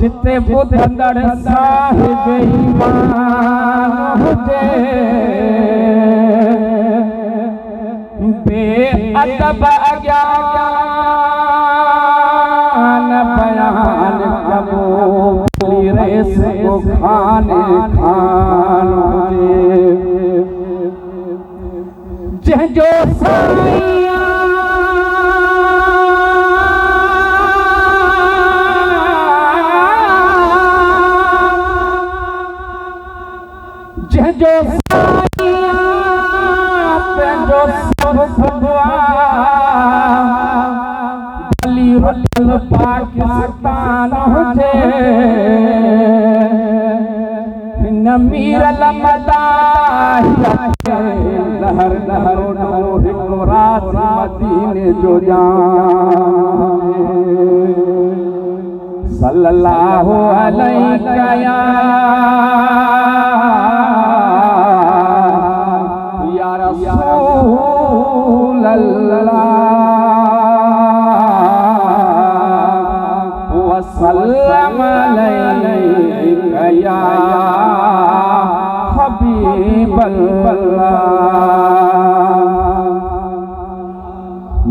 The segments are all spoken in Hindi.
जिते ॿुधंदड़ साहिब ईमान हुजे बेअदब अज्ञान बयान कबूल रेस को खाने खान हुजे जंहिंजो साईं जंहिंजो पंहिंजो सब खुदवा भली वतन पाकिस्तान हुजे हिन मीरल मदाहिया लहर लहर हिकु रात मदीने जो जान सल्लल्लाहु अलैहि या रसूल अल्लाह व सल्लम अलैका या हबीब अल्लाह।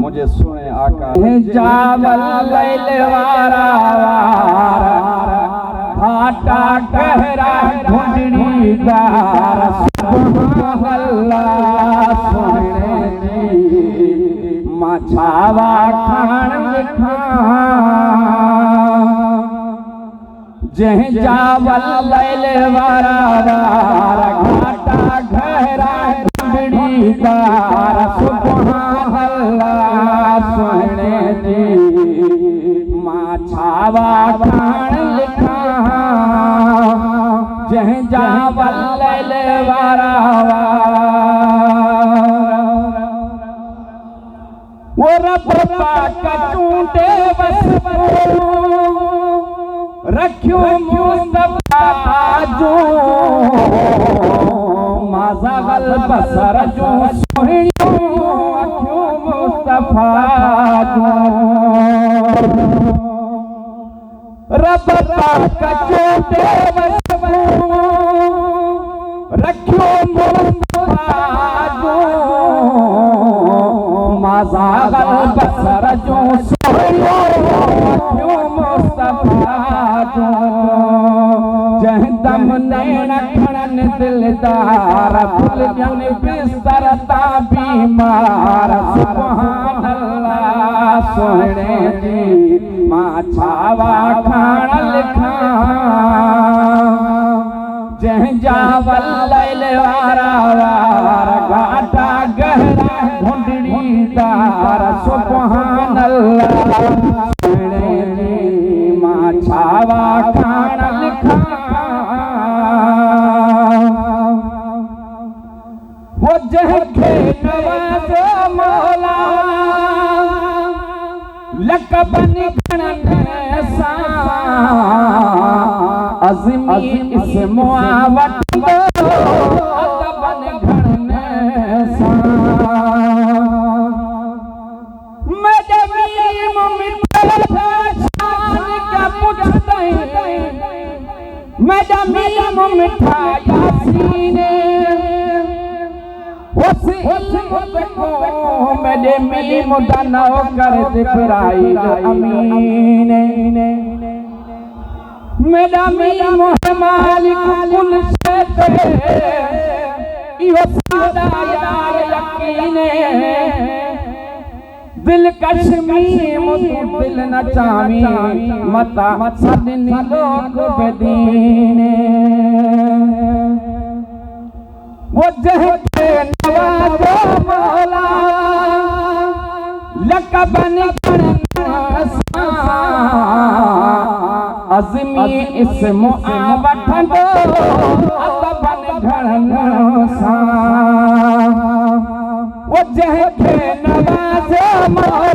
मुझे सुने आका जावल लैल वारा घाटा गहरा ढूंढड़ी गार सुभान अल्लाह सुने जी माछावा खान लिखा जह जावल लैल वारा घाटा गहरा ढूंढड़ी गार सुभान अल्लाह सुने जी माछावा खान लिखा जह जावल लैल वारा वो रब पाक चूंटे बस रखियो मुस्तफा जो माज़गल बसर जो सोहियो रखियो मुस्तफा जो रब पाक चूंटे बस रखियो मुस्तफा जो माज़गल बसर जो सोहियो रखियो मुस्तफा जो जह दम नैन खणन दिलदार फुल जन बिस्तर ता बीमार सुभान अल्लाह सोहणे जी माछावा खान लिखा जह जावल लैल वारा घाटा गहरा ढूंढड़ी दार सुभान अल्लाह सोहणे जी माछावा खान लिखा वो जंहिंखे नवाज़ो मौला लक़बनि खणण सां अज़मी इस्म वठंदो अदबनि खणण सां मदवी मुमिन का पुछतई मदवी मुमिठा यासीने मेरे मिली मुदना कर जिब्राइल अमीन मेरा मिली मालिक कुल शे इहो सादा यार यकीन दिल कश्मी मुझे दिल न चावी मता सदनी लोग बेदीने वो जहके नवाज़ो मौला लक़बनि खणण सां अज़मी इस्म वठंदो अदबनि खणण सां वो जहके नवाज़ो मौला